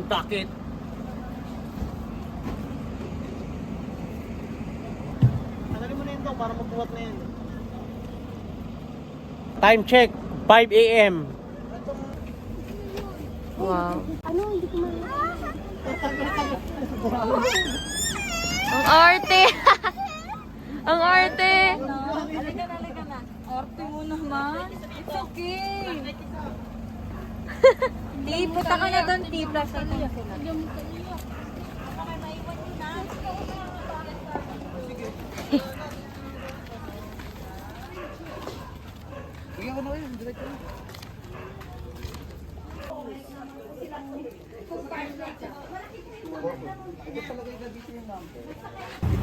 Bakit? Tagalin mo na yun daw para magbuhat na yan. Time check, 5 a.m. Wow. Ano, hindi ko Ang arte! Ang arte! Halika na. Arte mo naman. It's okay. Tip, punta ka na doon, tip. Nasa doon sila.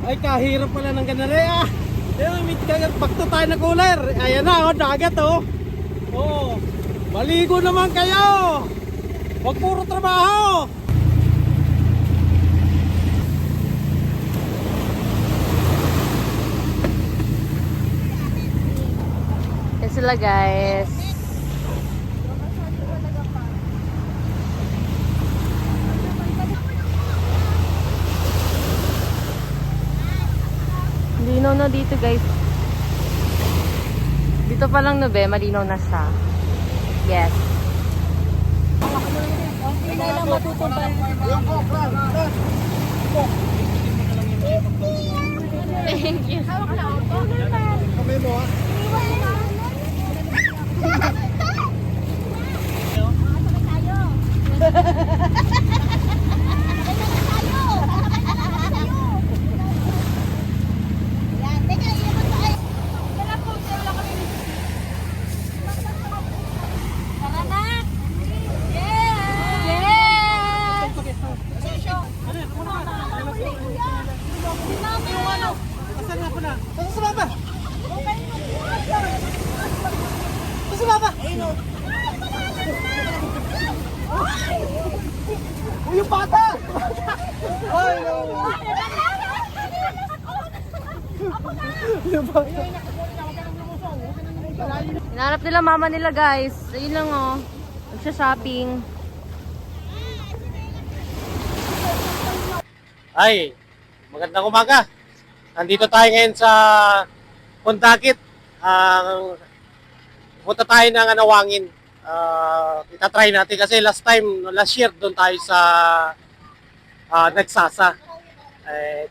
Ay, kahirap pala ng ganare ah. May pagto tayo na cooler. Ayan na, oh, dagat oh. Oh, maligo naman kayo. Huwag puro trabaho. Yan sila guys. Malinaw na dito guys. Dito pa lang no be, malinaw na siya. Yes. Hindi na lang matutumbay. Thank you. Kamay mo ah. Asan nga po na? Asan sa baba? Asan sa baba? Ayun o. Uy, yung bata! Ay, no. Yung bata. Hinahanap nila mama nila guys. Ayun lang oh. Nagsha-shopping. Ay, magandang umaga. Nandito tayo ngayon sa Pundakit. Punta tayo ng Anawangin. Itatry natin kasi last year doon tayo sa Nagsasa.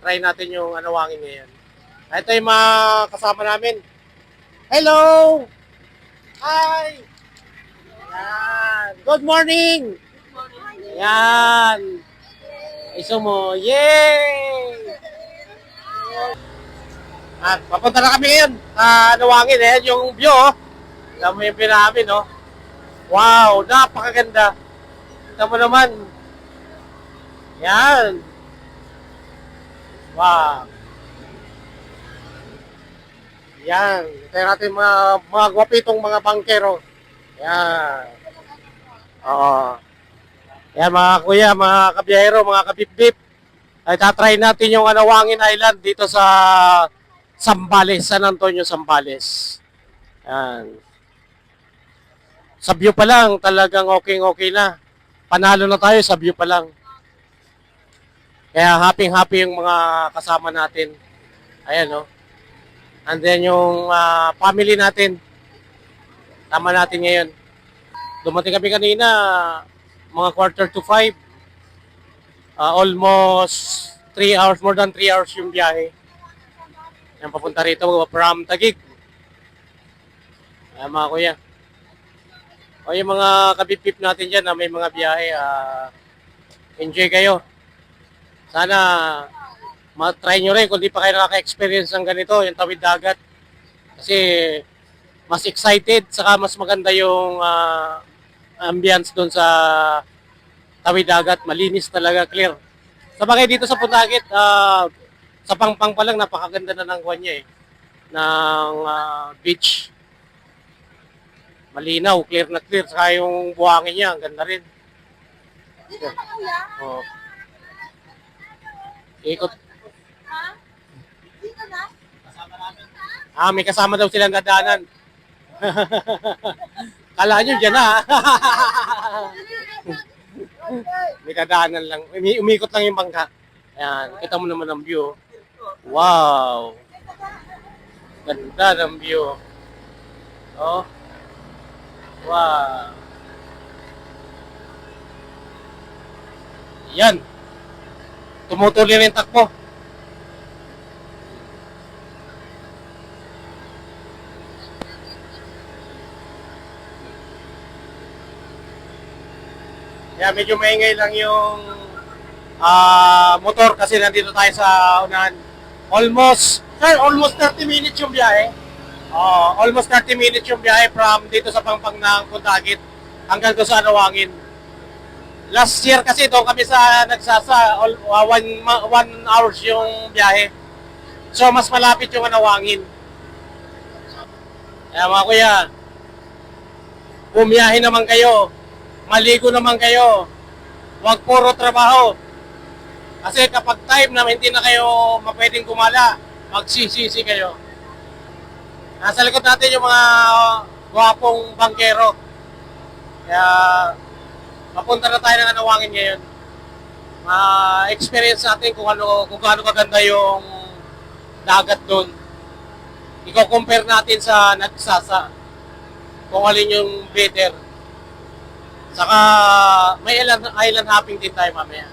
Try natin yung Anawangin ngayon. Ito yung mga kasama namin. Hello! Hi! Yan. Good morning! Yan. Iso mo. Yay! At papunta na kami ngayon. Anawangin. Ayan yung view. Oh. Alam mo yung pinamin. Oh. Wow! Napakaganda. Kita mo naman. Yan. Wow. Yan. Ito natin mga gwapitong mga bangkero. Yan. Oo. Yan mga kuya, mga kabiyahero, mga kabibib. Ay tatry natin yung Anawangin Island dito sa Zambales, San Antonio, Zambales. Yan. Sa view pa lang, talagang okay na. Panalo na tayo sa view pa lang. Kaya happy yung mga kasama natin. Ayan, no? And then yung family natin. Tama natin ngayon. Dumating kami kanina, mga 4:45. Almost 3 hours, more than 3 hours yung biyahe. Yan, papunta rito from Taguig. Ayan mga kuya. O yung mga kabipip natin dyan na may mga biyahe, enjoy kayo. Sana matry nyo rin kung di pa kayo nakaka-experience ng ganito, yung tawid dagat. Kasi mas excited, saka mas maganda yung ambience doon sa tawid dagat. Malinis talaga, clear. Sa bagay dito sa Pundakit, sa Pangpang pa lang, napakaganda na ng kuwan niya eh. Ng beach. Malinaw, clear na clear. Saka yung buhangin niya, ang ganda rin. Dito na kuya? Oh. Ikot. Ha? Dito na? May kasama daw silang dadaanan. Kala nyo dyan na. May dadaanan lang. Umikot lang yung bangka. Ayan, kita mo naman ang view. Wow! Ganda ng view. Oh. Wow! Yan. Tumutuloy rin takbo. Kaya medyo maingay lang yung motor kasi nandito tayo sa unahan. Almost 30 minutes yung biyahe. Almost 30 minutes yung biyahe from dito sa Pangpang ng Puntagit hanggang doon sa Anawangin. Last year kasi doon kami sa nagsasa, 1 hours yung biyahe. So mas malapit yung Anawangin. Kaya mga kuya, bumiyahe naman kayo. Maligo naman kayo. Huwag puro trabaho. Kasi kapag time na hindi na kayo mapwedeng gumala, magsisisi kayo. Nasa likod natin yung mga gwapong bangkero. Kaya mapunta na tayo ng Anawangin ngayon. Ma-experience natin kung gaano kaganda yung dagat doon. I-compare natin sa Nagsasa. Kung alin yung better. Saka may island hopping din tayo mamaya.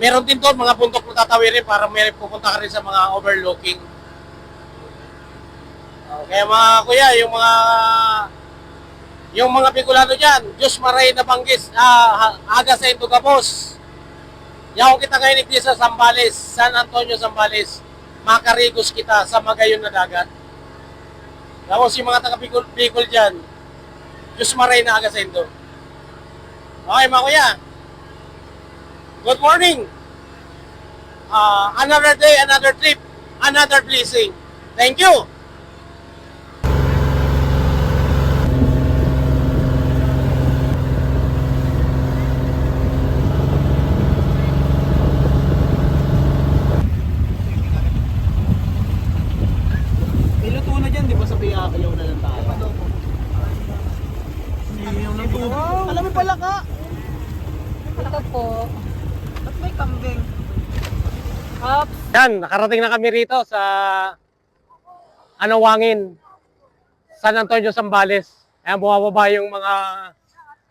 Meron din doon mga bundok na tatawirin para may pupunta ka rin sa mga overlooking. Kaya mga kuya, yung mga Bicolano dyan, Diyos Maray na Banggis, aga sa Indugabos. Yaw kita ngayon dito sa Zambales, San Antonio, Zambales. Makarigos kita sa magayon na dagat. Tapos yung mga taga-Bicol dyan, Diyos Maray na aga sa Indo. Okay mga kuya, good morning. Another day, another trip, another blessing. Thank you. Niluto na dyan, di ba sa Piakayaw na lang tayo? Alam mo pala ka? Ito po. Ba't may kambing? Ops. Yan, nakarating na kami rito sa Anawangin, San Antonio, Zambales. Ayan, bumababa yung mga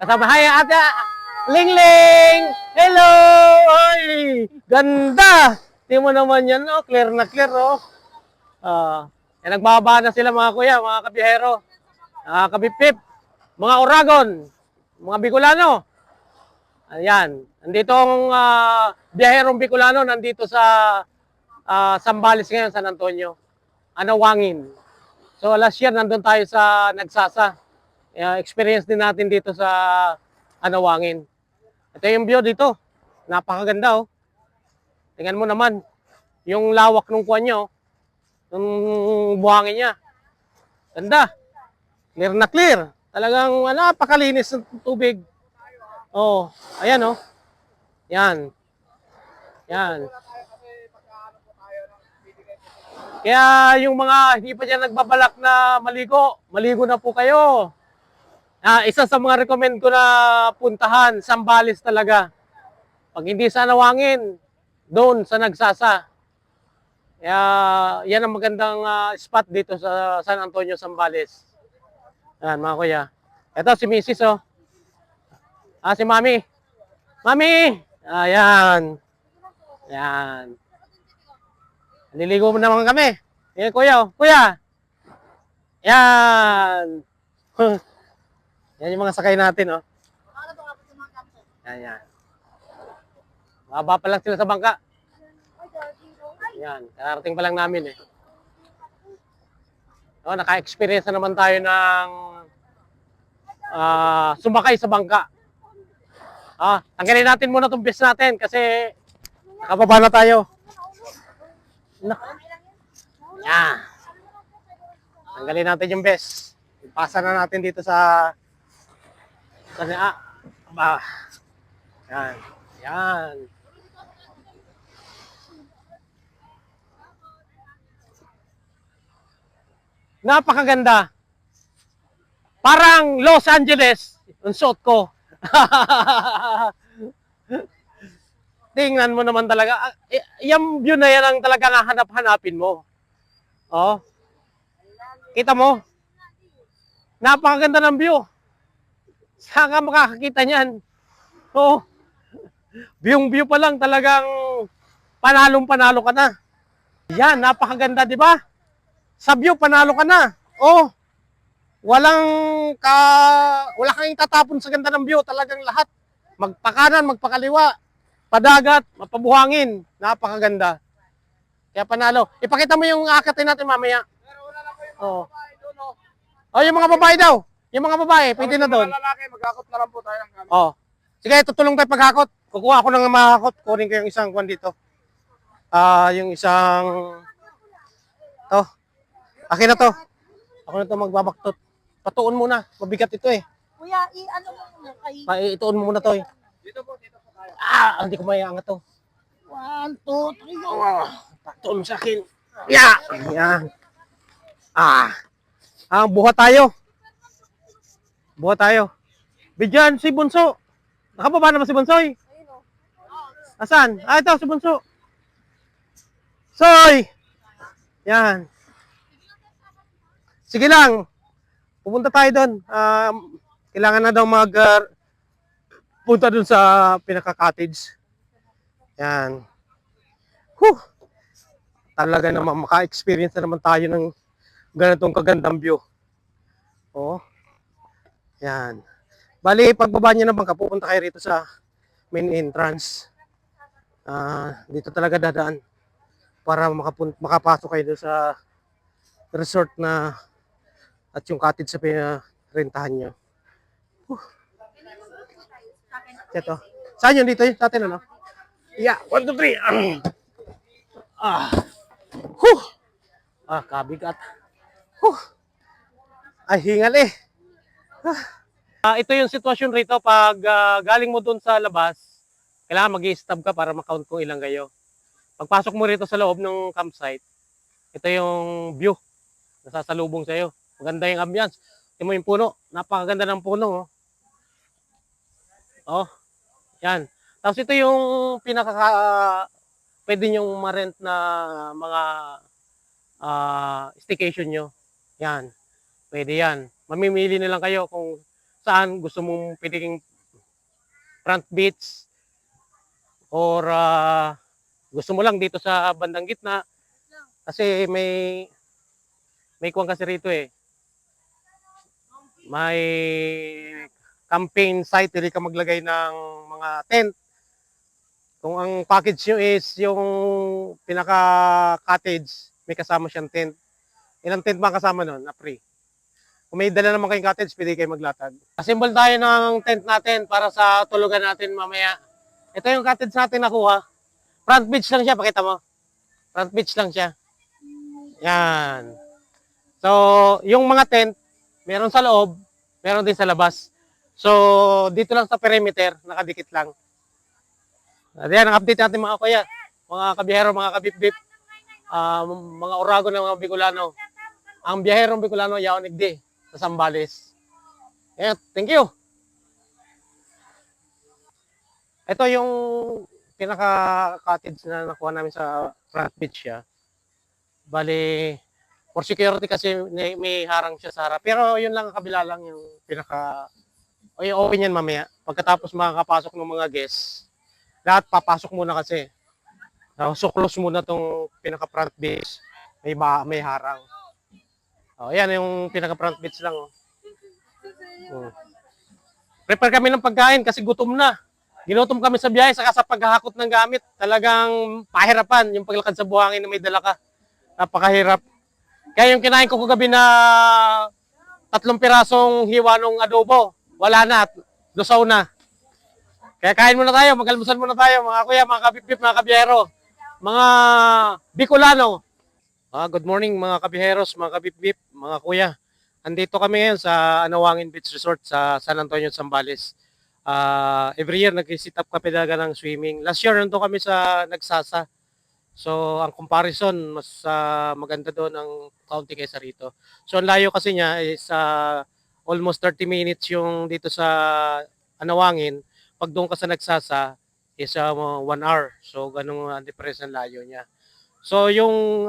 kasama. Hi, ate! Ling-ling! Hello! Ay! Ganda! Tingnan mo naman yan, oh. Clear na clear, oh. Nagbababa na sila mga kuya, mga kabiyahero, kabipip, mga Oragon, mga Bicolano. Ayan, nandito ang biyaherong Bicolano nandito sa Zambales ngayon, San Antonio, Anawangin. So last year nandun tayo sa Nagsasa. Experience din natin dito sa Anawangin. Ito yung view dito. Napakaganda, oh. Tingnan mo naman yung lawak ng kuwan nyo, yung buhangin niya. Ganda. Clear na clear. Talagang napakalinis ng tubig. Oh, ayan oh. Yan. Yan. Kaya yung mga hindi pa dyan nagbabalak na maligo, maligo na po kayo. Isa sa mga recommend ko na puntahan, Zambales talaga. Pag hindi sa Anawangin, doon sa Nagsasa. Kaya yan ang magandang spot dito sa San Antonio, Zambales. Yan mga kuya. Ito si Mrs. oh. Si Mami. Mami! Ayan. Ayan. Naliligo mo naman kami. Yan kuya. Kuya! Yan. Yan yung mga sakay natin, oh. Yan, yan. Mababa pa lang sila sa bangka. Yan. Kararating pa lang namin, eh. Naka-experience na naman tayo ng sumakay sa bangka. Tanggalin natin muna itong bus natin kasi nakababa na tayo. Yan. Tanggalin natin yung bus. Ipasa na natin dito sa yan. Yan. Napakaganda. Parang Los Angeles, ang suot ko. Tingnan mo naman talaga. Yung view na yan ang talaga hanap-hanapin mo. Oh. Kita mo? Napakaganda ng view. Saan ka makakakita niyan? Oh. View pa lang talagang panalong-panalo ka na. Yan, napakaganda, di ba? Sa view, panalo ka na. Oh. Wala kang itatapon sa ganda ng view. Talagang lahat. Magpakanan, magpakaliwa. Padagat, mapabuhangin. Napakaganda. Kaya panalo. Ipakita mo yung akatin natin mamaya. Oh. Oh, yung mga babae daw. Yung mga babae, pwede na doon. Lalaki, mag-akot na lang po tayo ng camera. Oh. Sige, tutulong tayo paghakot. Kukuha ako ng mahakot. Kunin ko yung isang kwan dito. Yung isang to. Akin na to. Ako na to magbabaktot. Patuon muna. Mabigat ito eh. Kuya, i-ano mo muna kay... Ituon mo muna to eh. Dito po tayo. Hindi ko mayangat to. 1, 2, 3, go. Patuon mo sa akin. Yan. Buhat tayo. Buhat tayo. Bigyan si Bunso. Nakababa naman si Bunsoy. Asan? Ito si Bunso. Soy! Yan. Sige lang. Pupunta tayo doon. Kailangan na daw punta doon sa pinaka-cottage. Yan. Talaga naman maka-experience na naman tayo ng ganitong kagandang view. Oh. Yan. Bali, pagbaba niyo na bangka, pupunta kayo rito sa main entrance. Dito talaga dadaan para makapasok kayo doon sa resort na at yung cottage sa pinarentahan nyo. Ito. Saan yun dito? Sa atin ano? Yeah. 1, 2, 3. Kabigat. Ay, hingal eh. Ito yung sitwasyon rito pag galing mo dun sa labas, kailangan mag-i-stop ka para makount kung ilang kayo. Pagpasok mo rito sa loob ng campsite, ito yung view na sasalubong sa'yo. Maganda yung ambiance. Ito mo yung puno. Napakaganda ng puno. Oh. Yan. Tapos ito yung pwede nyong ma-rent na mga staycation nyo. Yan. Pwede yan. Mamimili na lang kayo kung saan gusto mong pwedeng front beach or gusto mo lang dito sa bandang gitna. Kasi may kuwang kasi rito eh. May campaign site, hindi ka maglagay ng mga tent. Kung ang package nyo is yung pinaka-cottage, may kasama siyang tent. Ilang tent ba kasama nun na free? Kung may dala naman kayong cottage, pwede kayo maglatag. Assemble tayo ng tent natin para sa tulugan natin mamaya. Ito yung cottage natin nakuha. Front beach lang siya, pakita mo. Front beach lang siya. Yan. So, yung mga tent, meron sa loob, meron din sa labas. So, dito lang sa perimeter, nakadikit lang. Ayan, ang update natin mga kuya, mga kabiyahero, mga kabip-bip, mga orago ng mga Bicolano. Ang biyaherong Bicolano, yaonig di sa Zambales. Ayan, thank you. Ito yung pinaka-cottage na nakuha namin sa front beach siya. Bali, for security kasi may harang siya sa harap. Pero yun lang, kabila lang yung open yan mamaya. Pagkatapos makakapasok ng mga guests, lahat papasok muna kasi. So close muna tong pinaka-front beach. May harang. Ayan yung pinaka-front beach lang. Prepare kami ng pagkain kasi gutom na. Ginutom kami sa biyahe saka sa paghahakot ng gamit. Talagang pahirapan yung paglakad sa buhangin na may dala ka. Napakahirap. Kaya yung kinain ko kagabi na 3 pirasong hiwa ng adobo, wala na, lusaw na. Kaya kain muna tayo, mag-almusal muna tayo, mga kuya, mga kabibip, mga kabiyero, mga Bicolano. Good morning mga kabiyeros, mga kabibip, mga kuya. Andito kami ngayon sa Anawangin Beach Resort sa San Antonio, Zambales. Every year nag-sit up kami talaga ng swimming. Last year nandito kami sa Nagsasa. So, ang comparison, mas maganda doon ang kaunti kaysa rito. So, ang layo kasi niya is almost 30 minutes yung dito sa Anawangin, pag doon ka sa Nagsasa, is 1 hour. So, ganun ang difference ng layo niya. So, yung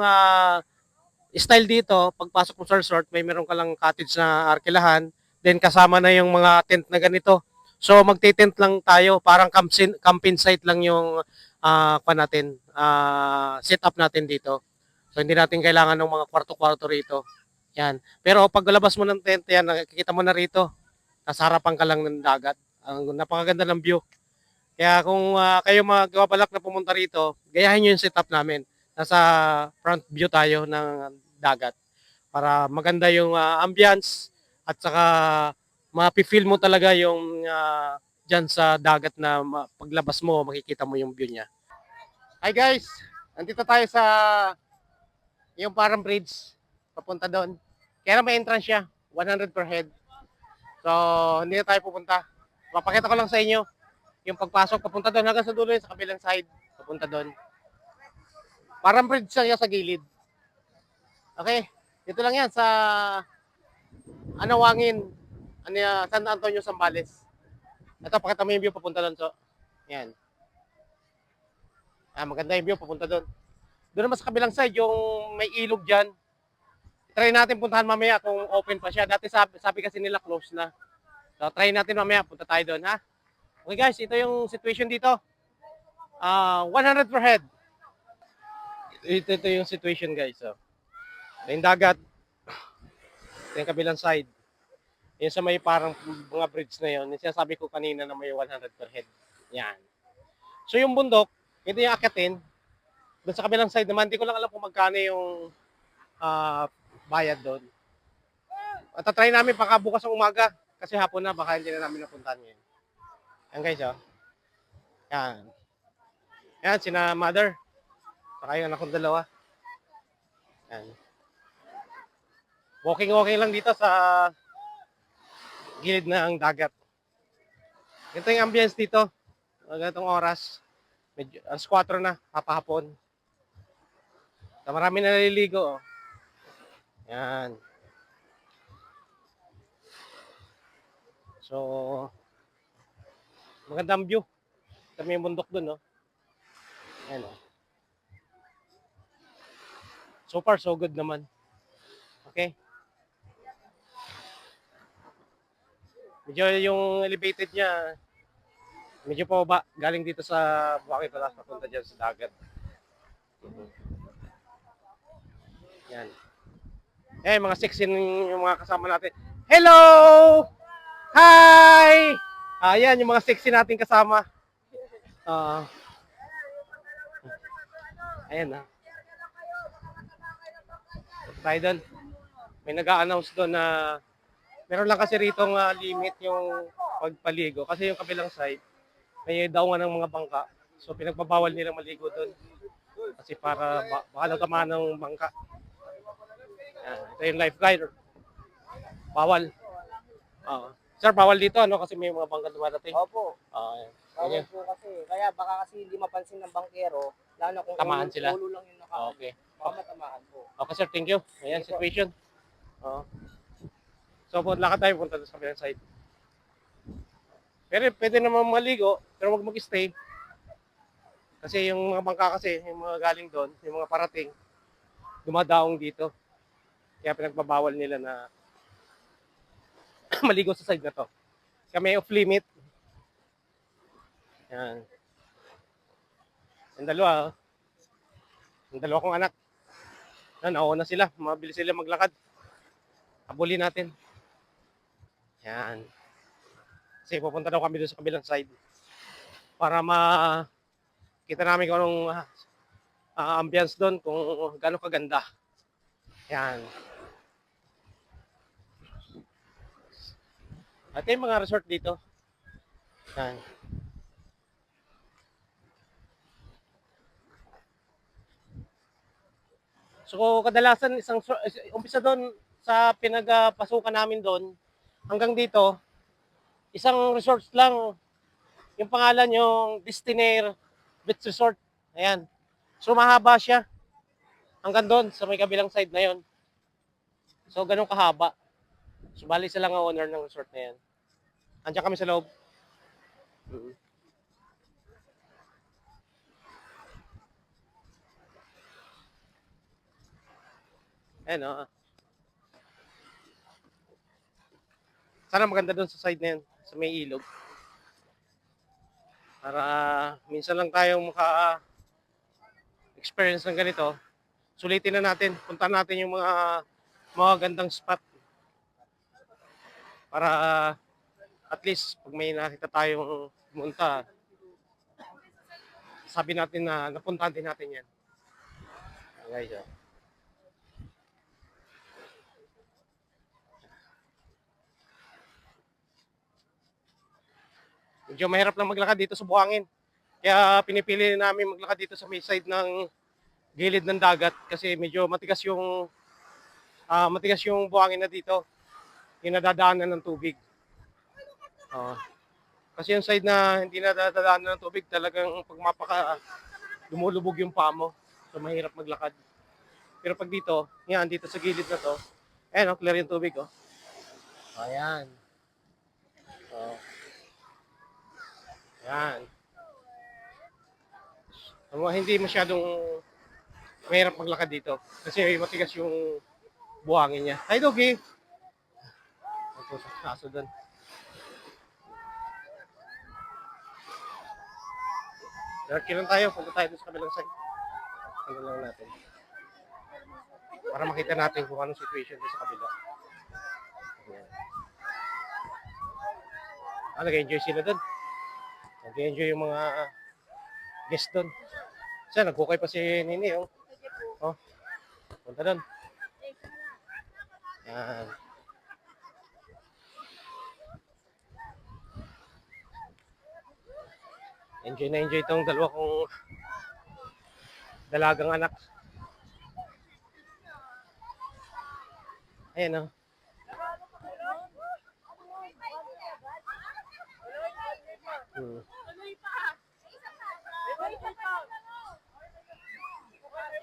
style dito, pagpasok mo sa resort, may meron ka lang cottage na arkilahan, then kasama na yung mga tent na ganito. So, magte-tent lang tayo, parang camping site lang yung setup natin dito. So, hindi natin kailangan ng mga kwarto-kwarto rito. Yan. Pero pag labas mo ng tent, yan, nakikita mo na rito, nasa harapan ka lang ng dagat. Ang napakaganda ng view. Kaya kung kayo magbabalak na pumunta rito, gayahin nyo yung setup namin. Nasa front view tayo ng dagat para maganda yung ambience at saka mapi-feel mo talaga yung dyan sa dagat na paglabas mo, makikita mo yung view niya. Hi guys! Nandito tayo sa yung parang bridge papunta doon. Kaya may entrance siya, 100 per head. So, hindi na tayo pupunta. Papakita ko lang sa inyo yung pagpasok papunta doon hanggang sa dulo sa kabilang side papunta doon. Parang bridge siya sa gilid. Okay? Dito lang yan sa Anawangin, San Antonio, Zambales. Ito, pakita mo yung view papunta doon. So, yan. Maganda yung view papunta doon. Doon naman sa kabilang side, yung may ilog dyan. Try natin puntahan mamaya kung open pa siya. Dati sabi kasi nila close na. So, try natin mamaya. Punta tayo doon, ha? Okay guys, ito yung situation dito. 100 per head. Ito yung situation guys. So, yung dagat. Ito yung kabilang side. Yung sa may parang mga bridge na yun. Yung sinasabi ko kanina na may 100 per head. Yan. So yung bundok, ito yung akitin. Doon sa kabilang side naman, hindi ko lang alam kung magkano yung bayad doon. At try namin baka bukas ng umaga. Kasi hapon na, baka hindi na namin napuntahan ngayon. Yan guys, oh. Yan. Yan, sina mother. Saka yung anak kong dalawa. Yan. Walking lang dito sa gilid ng dagat. Ito yung ambience dito. Ganitong oras. Medyo, alas 4 na, papahapon. So, marami na naliligo. Oh. Yan. So, magandang view. Kami yung bundok dun, no? Yan, oh. So far, so good naman. Okay? Medyo yung elevated niya, medyo pababa. Galing dito sa Bukawi Palas, papunta dyan sa dagat. Yan. Mga sexy yung mga kasama natin. Hello! Hi! Ayan, yung mga sexy nating kasama. Ayan na. Tayo doon. May nag-a-announce doon na meron lang kasi rito limit yung pagpaligo. Kasi yung kabilang side, may daungan ng mga bangka. So pinagbabawal nila maligo doon. Kasi para baka natamaan ng bangka. Ito yung lifeguard. Bawal. Sir, bawal dito ano kasi may mga bangka dumarating. Opo. Bawal po kasi. Kaya baka kasi hindi mapansin ng bangkero, lalo kung Tamahan sila? ulo lang yung naka. Okay. Baka matamaan po. Okay sir, thank you. Ayan, situation. So, lakad tayo punta sa kabilang side. Pero pwede naman maligo, pero wag mag-stay. Kasi yung mga bangka kasi, yung mga galing doon, yung mga parating, dumadaong dito. Kaya pinagbabawal nila na maligo sa side na to. Kaya may off limit. Yan. Yung dalawa, yung dalawa kong anak. Nauna sila, mabilis sila maglakad. Habulin natin. Yan. Kasi pupunta daw kami doon sa kabilang side. Para kita namin kung anong ambience doon, kung gaano kaganda. Yan. At yung mga resort dito. Yan. So kadalasan umpisa doon sa pinagpasukan namin doon hanggang dito, isang resort lang. Yung pangalan yung Destinaire Beach Resort. Ayan. So mahaba siya. Hanggang doon sa may kabilang side na yon. So ganun kahaba. So bali sila nga owner ng resort na yan. Andiyan kami sa loob. Mm. Ayan, oh. Sana maganda doon sa side na yan, sa may ilog. Para minsan lang tayong maka-experience ng ganito. Sulitin na natin, punta natin yung mga gandang spot para at least pag may nakita tayong pumunta, sabi natin na napuntahan din natin yan. Guys, oh. Medyo mahirap lang maglakad dito sa buhangin. Kaya pinipili namin maglakad dito sa may side ng gilid ng dagat kasi medyo matigas yung buhangin na dito. Yung nadadaanan ng tubig. Oh. Kasi yung side na hindi nadadaanan ng tubig, talagang pag lumulubog yung paa mo. So mahirap maglakad. Pero pag dito, yan, dito sa gilid na to, ayan, oh, clear yung tubig, oh. Ayan. Oh. Ayan. Hindi masyadong mahirap maglakad dito. Kasi matigas yung buhangin niya. Hi, Doggy! Ito sa kaso doon. Diretso lang tayo. Punta tayo doon sa kabilang side. Ano lang natin. Para makita natin kung anong situation doon sa kabila. Ayan. Nag-enjoy sila doon. Nag-enjoy yung mga guest doon. Kasi nagkukay pa si Nini, oh. Oh. Punta doon. Yan. Enjoy na enjoy itong dalawa kong dalagang anak. Ayan, oh. Hmm.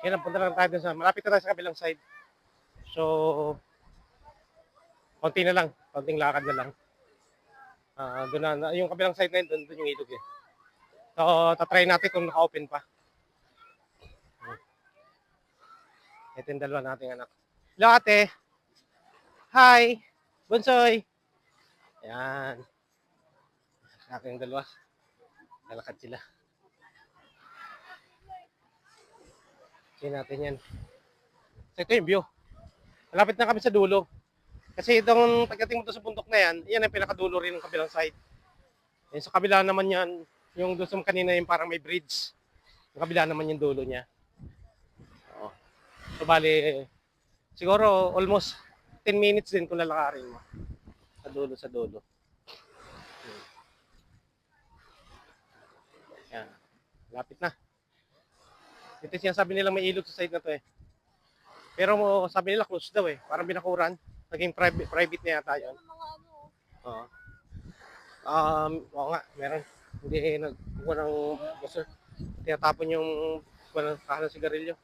Yan, punta lang tayo dun sa, malapit na tayo sa kabilang side. So, konti na lang, konting lakad na lang. Doon na, yung kabilang side na yun, doon yung ilog eh. So, tatry natin kung naka-open pa. Ito yung dalawa nating anak. Hello, ate. Hi. Bunsoy. Yan. Sa aking dalawa. Lalakad sila. Sige natin yan. So, ito yung view. Malapit na kami sa dulo. Kasi itong pagdating mo to sa bundok na yan, yan ang pinakadulo rin ng kabilang side. Yan, sa kabila naman yan, yung doon sa kanina yung parang may bridge. Sa kabila naman yung dulo niya. Oo. So, bali, siguro almost 10 minutes din kung lalakarin mo. Sa dulo. Yan. Lapit na. Ito sinasabi nila may ilog sa side na to eh. Pero sabi nila close daw eh. Parang binakuran. Naging private na yata yun. Oo. Oo nga, meron. Hindi nagkuha ng buzzer. Tinatapon yung kahalang sigarilyo.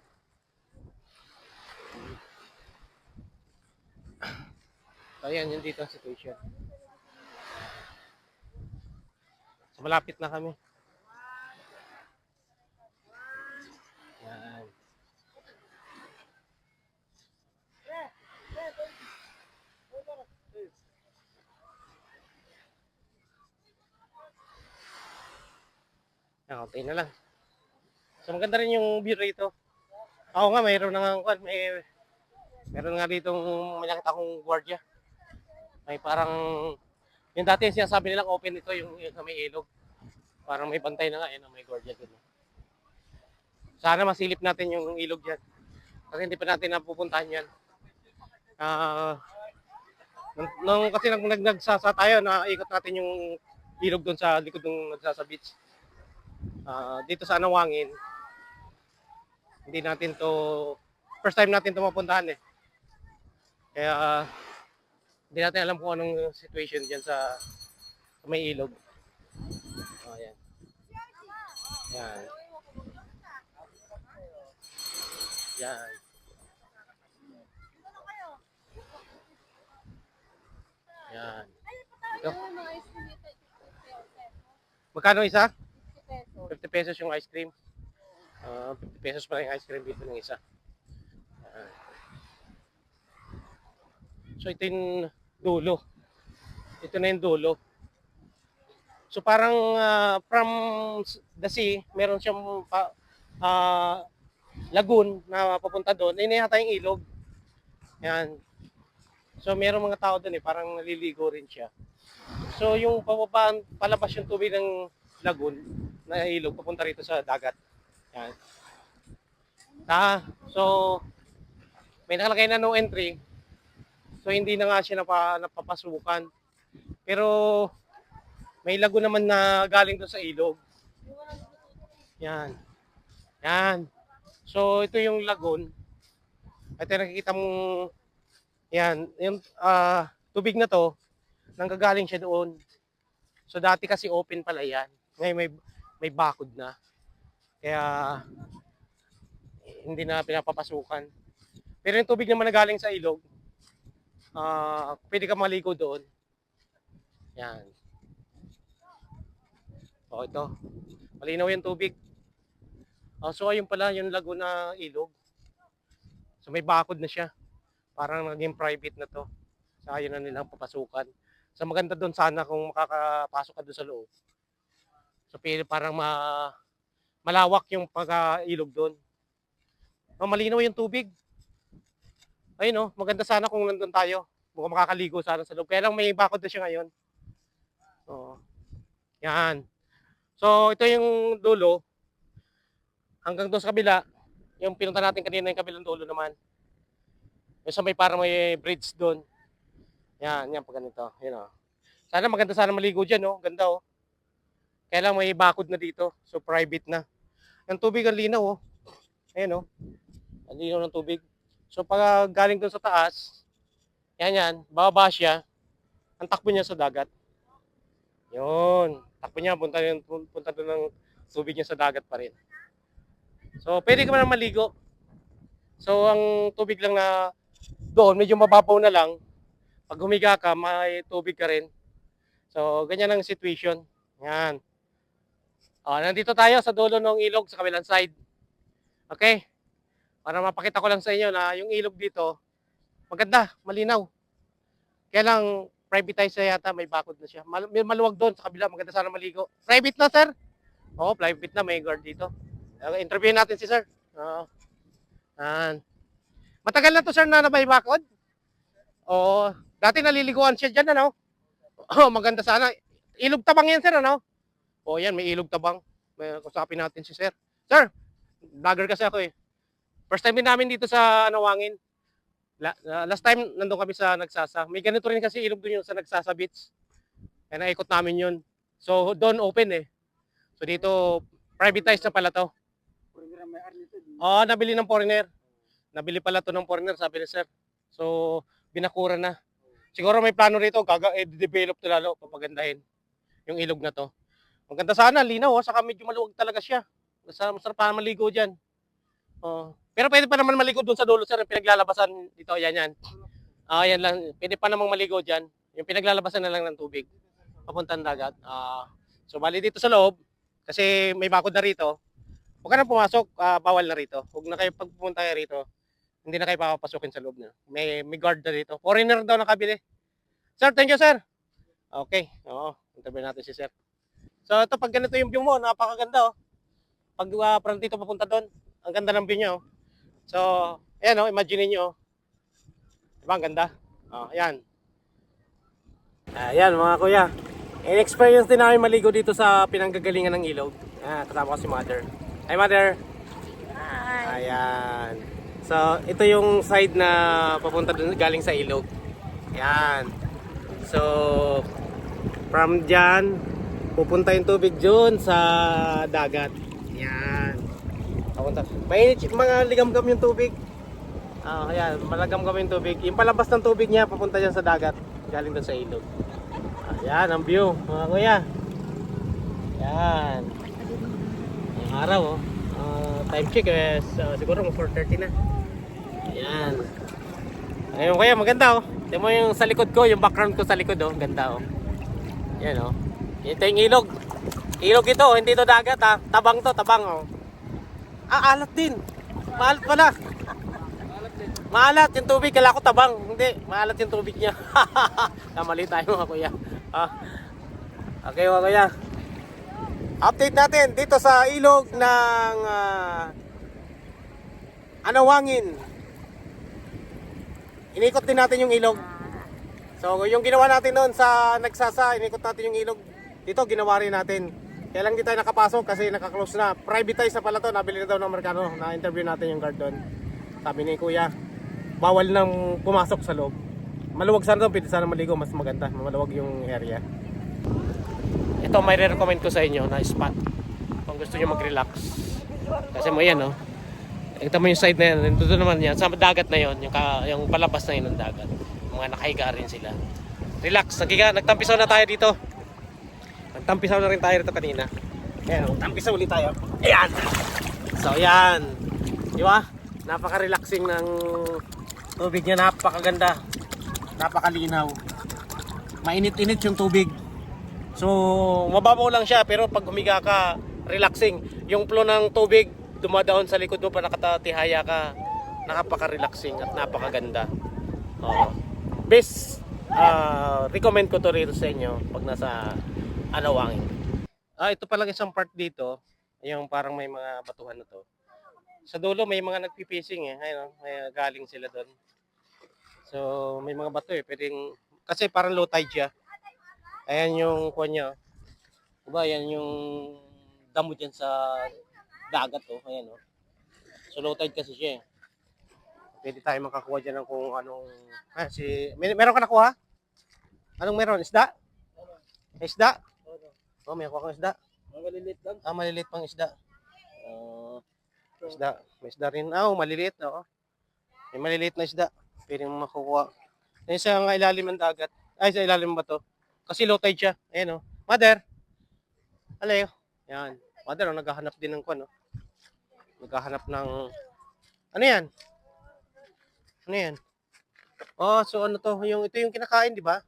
So ayan, yun dito ang situation. So malapit na kami. Yan. Okay na lang. So maganda rin yung view rito. Ako nga, mayroon na nga, meron nga dito may nakita akong gwardiya. May parang, yung dati yung sinasabi nilang open ito, yung sa may ilog. Parang may bantay na nga, may gwardiya doon. Sana masilip natin yung ilog yan. Kasi hindi pa natin napupuntahan yan. Kasi nagsasa tayo, naikot natin yung ilog doon sa likod ng nagsasa beach. Dito sa Anawangin, hindi natin to, first time natin to mapuntahan eh. Kaya, hindi natin alam kung anong situation dyan sa may ilog. Ayan. Yan. Yan. Yan. Ito. Magkano isa? 50 pesos. 50 pesos yung ice cream. 50 pesos pa yung ice cream dito ng isa. Ayan. So ito yung dulo. Ito na yung dulo. So parang from the sea, meron siyang lagoon na papunta doon. Ayun na yata yung ilog. Yan. So meron mga tao doon parang naliligo rin siya. So yung palabas yung tubig ng lagoon na ilog papunta rito sa dagat. Yan. So may nakalagay na no entry. So hindi na nga siya napapasukan. Pero may lagoon naman na galing doon sa ilog. Yan. Yan. So ito yung lagoon. Ito yung nakikita mong yan, yung tubig na to, nanggagaling siya doon. So dati kasi open pala yan. Ngayon may bakod na. Kaya hindi na pinapapasukan. Pero yung tubig naman na galing sa ilog, pwede ka maligo doon. Yan. O ito. Malinaw yung tubig. So ayun pala yung Laguna ilog. So may bakod na siya. Parang naging private na to. So ayun na nilang papasukan. So maganda doon sana kung makakapasok ka doon sa loob. So parang malawak yung pagka-ilog doon. Malinaw yung tubig. Ayun maganda sana kung nandun tayo. Mukhang makakaligo sana sa loob. Kaya lang may bakod na siya ngayon. Yan. So ito yung dulo. Hanggang doon sa kabila. Yung pinunta natin kanina yung kabilang dulo naman. Yung sa may parang may bridge doon. Yan pag ganito. Yan Sana maganda sana maligo dyan Ganda Kaya lang may bakod na dito. So private na. Yung tubig ang linaw Ayan Ang linaw ng tubig. So pag galing doon sa taas, yan, bababa siya. Ang takbo niya sa dagat. Yun. Takbo niya, punta doon ng tubig niya sa dagat pa rin. So pwede ka man maligo. So ang tubig lang na doon, medyo mababaw na lang. Pag humiga ka, may tubig ka rin. So ganyan ang situation. Yan. Nandito tayo sa dulo ng ilog sa kabilang side. Okay? Para mapakita ko lang sa inyo na yung ilog dito, maganda, malinaw. Kaya lang, privatized na yata, may bakod na siya. Maluwag doon sa kabila, maganda sana maligo. Private na, sir? Oo, private na, may guard dito. Interview natin si sir. Matagal na to, sir, na may bakod? Oo, dati naliliguan siya dyan, maganda sana. Ilog tabang yan, sir, yan, may ilog tabang. May kusapin natin si sir. Sir, vlogger kasi ako First time din namin dito sa Wangin. Last time nandun kami sa Nagsasa. May ganito rin kasi ilog doon yung sa Nagsasa Beach. Kaya naikot namin yun. So doon open So dito privatized na pala to. Nabili ng foreigner. Nabili pala to ng foreigner, sabi ni sir. So binakura na. Siguro may plano rito, i-develop to lalo, papagandahin yung ilog na to. Maganda sana, linaw saka medyo maluwag talaga siya. Masarap pa maligo dyan. Pero pwede pa naman maligo doon sa dulo, sir. Yung pinaglalabasan dito, yan. Yan lang. Pwede pa namang maligo dyan. Yung pinaglalabasan na lang ng tubig. Papuntang dagat. So, bali dito sa loob. Kasi may bakod na rito. Huwag ka na pumasok. Bawal na rito. Huwag na kayo pagpupunta kayo rito. Hindi na kayo papapasukin sa loob na. May guard na rito. Foreigner daw nakabili. Sir, thank you, sir. Okay. Interview natin si sir. So, ito pag ganito yung view mo, napakaganda, Pag parang dito papunta doon, ang ganda ng view niya, So, ayan imagine niyo. Diba, ang ganda? Ayan. Ayan mga kuya. In-experience din namin maligo dito sa pinanggagalingan ng ilog. Kasama ko si Mother. Hi Mother! Hi! Ayan. So, ito yung side na papunta dun galing sa ilog. Ayan. So, from dyan, pupunta yung tubig dyan sa dagat. Ayan. May mga ligam-gam yung tubig. Ayan, malagam-gam yung tubig. Yung palabas ng tubig niya papunta dyan sa dagat. Galing doon sa ilog. Ayan, ang view, mga kuya. Ayan. Ang araw, time check siguro 4:30 na. Ayan. Ayun kuya, maganda Tingnan mo yung sa likod ko, yung background ko sa likod ganda Ayan Ito yung ilog. Ilog ito, hindi ito dagat ha. Tabang to, tabang oh. Alat din. Maalat pala. Maalat yung tubig, kala ko tabang. Hindi, maalat yung tubig niya. Kamali tayo mga kuya. Okay mga kuya. Update natin dito sa ilog ng Anawangin. Inikot din natin yung ilog. So yung ginawa natin noon sa Nagsasa, inikot natin yung ilog. Dito ginawa rin natin. Kaya lang di tayo nakapasok kasi nakaklose na. Privatize na pala to, nabili na daw ng Amerikano. Na-interview natin yung guard doon. Sabi ni kuya, bawal nang pumasok sa loob. Maluwag sana doon, pwede sana maligo, mas maganda. Maluwag yung area. Ito may re-recommend ko sa inyo na spot. Kung gusto nyo mag-relax. Kasi mo yan, no? Ito mo yung side na yan. Dito naman yan. Sa dagat na yon, yung palabas na yun ng dagat. Mga nakahiga rin sila. Relax. Nagtampisaw na tayo dito. Nagtampisaw na rin tayo dito kanina. Ayan, tampisaw ulit tayo. Ayan. So, ayan. Di ba? Napaka-relaxing ng tubig niya. Napakaganda. Napakalinaw. Mainit-init yung tubig. So, mababaw lang siya. Pero pag humiga ka, relaxing. Yung flow ng tubig, dumadaon sa likod mo pa nakatatihaya ka. Napaka-relaxing at napakaganda. Best recommend ko to rito sa inyo pag nasa Anawangin. Ito palang isang part dito, yung parang may mga batuhan na to. Sa dulo may mga nagpi-fishing eh. Ayun, may galing sila doon. So may mga bato eh, pwedeng kasi parang low tide siya. Ayan yung kuha niya. Diba, ayan yung damo diyan sa dagat oh, ayan oh. So low tide kasi siya eh. Pwede tayo makakuha diyan ng kung anong meron ka nakuha? Anong meron? Isda? Isda? Oh, may nakuha kang isda. Maliliit lang. Maliliit pang isda. Isda. May isda rin. Maliliit. Oo. May maliliit na isda. Pwede mo makukuha. Yan sa ilalim ng dagat. Sa ilalim ng bato. Kasi low tide siya. Ayan o. Mother. Alayo. Yan. Mother, naghahanap din ng kwan. Naghahanap ng... Ano yan? Ano yan? So ano to? Ito yung kinakain, di ba?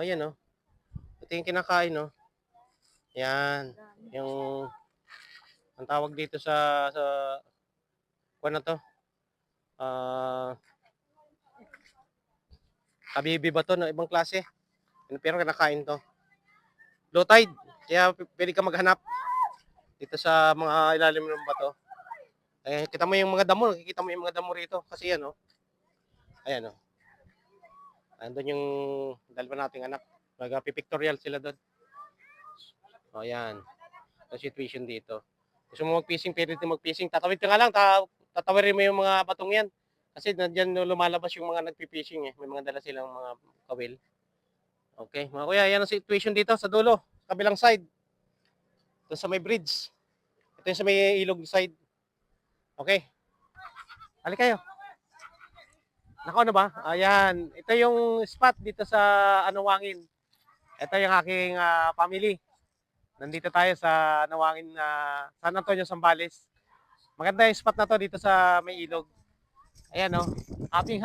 Yan o. Ito yung kinakain, no? Yan. Yung... Ang tawag dito sa kwan na to? Kabibi ba to na ibang klase? Pero kinakain to. Low tide. Kaya pwede ka maghanap dito sa mga ilalim ng bato. Kita mo yung mga damo. Nakikita mo yung mga damo rito. Kasi yan, oh. Ayan, oh. Andun yung dalawa nating anak. Nag-pictorial sila doon. Ayan. Ang situation dito. Gusto mo mag-fishing, pwede din mag-fishing. Tatawid ka nga lang. Tatawirin mo yung mga batong yan. Kasi nandiyan lumalabas yung mga nagpi-fishing eh. May mga dala silang mga kawil. Okay, mga kuya, yan ang situation dito sa dulo, kabilang side. Ito sa may bridge. Ito yung sa may ilog side. Okay. Hali kayo. Nako na ba? Ayan. Ito yung spot dito sa Anawangin. Ito yung aking family. Nandito tayo sa Anawangin, San Antonio, Zambales. Maganda yung spot na to dito sa may ilog. Ayan o. Happy.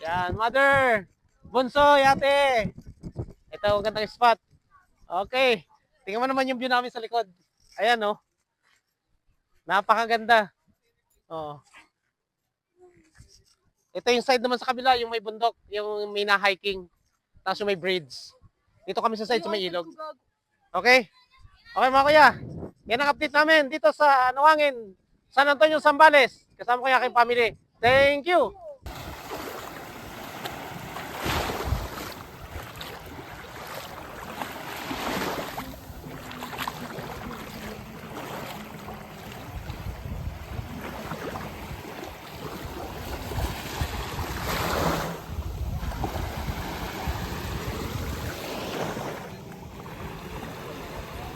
Yan. Mother. Bunso, yate. Ito, magandang spot. Okay. Tingnan mo naman yung view namin sa likod. Ayan o. Napakaganda. Ito yung side naman sa kabila, yung may bundok, yung may na-hiking. Tapos yung may bridge. Dito kami sa side, sa may ilog. Okay? Okay mga kuya. Yan ang update namin dito sa Anawangin, San Antonio, Zambales. Kasama ko yung aking family. Thank you!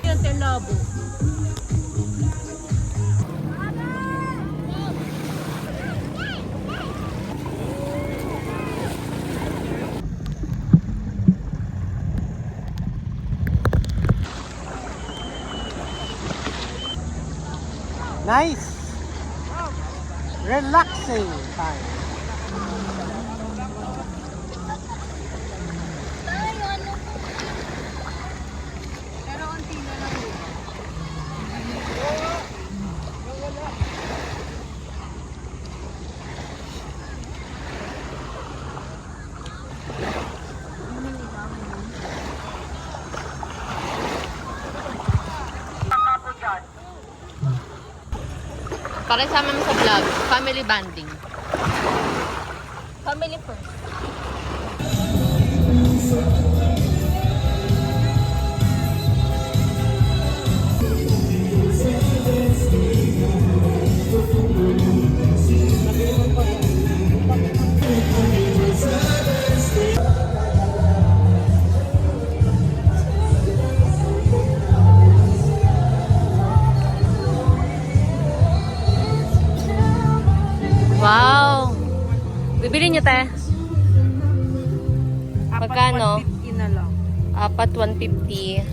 Yung telabo. Nice! Relaxing time. Pero unti Para sama mo sa vlog. Family bonding. Family first. Wow! Bibili niyo, te? Magkano? 150 na lang. Apat, 150.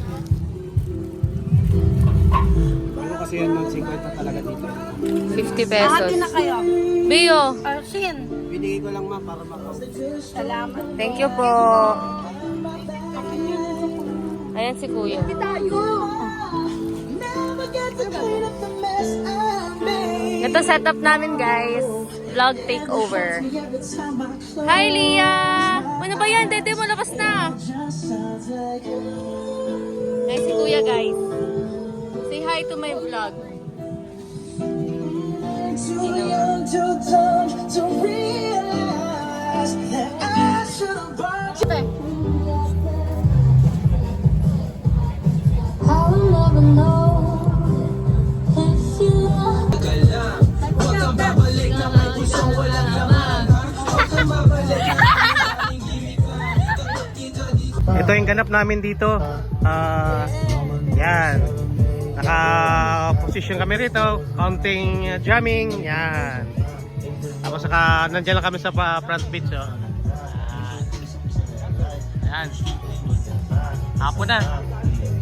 Ano kasi yan ng 50 talaga dito? 50 pesos. Hati na kayo. Biyo! Arsin. Binigay ko lang ma para makaw. Salamat. Thank you po. Ayan si kuya. Ito setup namin, guys. Vlog takeover. Hi, Lia! Ano ba yan? Dede mo, labas na! Hi, si kuya, guys. Say hi to my vlog. Ito yung ganap namin dito. Yan. Naka-position kami rito. Counting jamming. Yan. Tapos nandiyan lang kami sa front beach. Oh. Yan. Hapon na.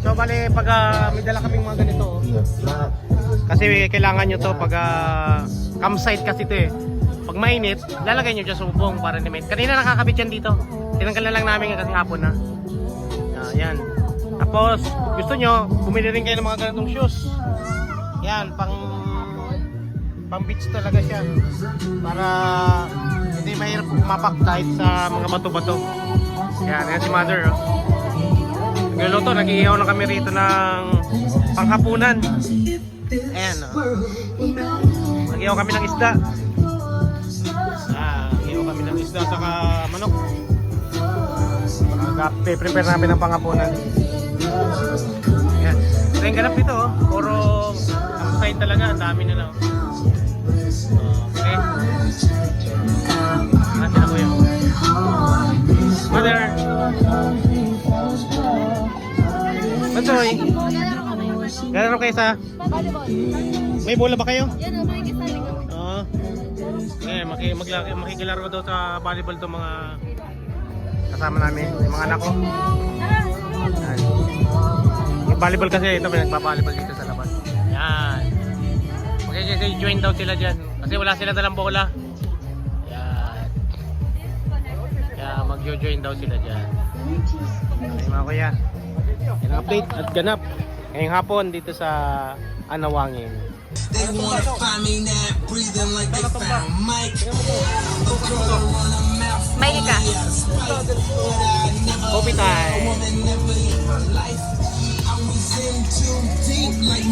So bali pag may dala kaming mga ganito. Oh. Kasi kailangan nyo to pag campsite kasi ito eh. Pag mainit, lalagay nyo dyan sa ubong para ni-mate. Kanina nakakabit yan dito. Tinanggal na lang namin kasi hapon na. Yan. Tapos, gusto nyo, bumili rin kayo ng mga ganitong shoes. Yan, pang beach talaga siya. Para hindi mahirap pumapak kahit sa mga bato-bato. Yan, yan si mother. Oh. Nagluluto, nag-iihaw na kami rito ng panghapunan. Ayan. Oh. Nag-ihaw kami ng isda. Nag-ihaw kami ng isda saka manok. Prepare namin ng pangapunan. Yan. Ito yung ganap dito, oh. Puro campsite talaga. Ang dami nila. Okay. Kasi na po yun. Mother! Bansoy! Galaro kayo sa? May bola ba kayo? Yan o, makikisaling ako. Oo. Makikilaro daw sa volleyball to mga kasama namin, yung mga anak ko. Yan. Yung volleyball kasi, ito may nagpa-volleyball dito sa labas. Yan. Join daw sila dyan. Kasi wala sila dalang bola. Yan. Kaya mag-join daw sila dyan. Okay mga kuya. Yan ang update at ganap. Ngayong hapon dito sa Anawangin. They wanna find me now, breathing like they found Mike. May ka. Coffee time. I was in too deep like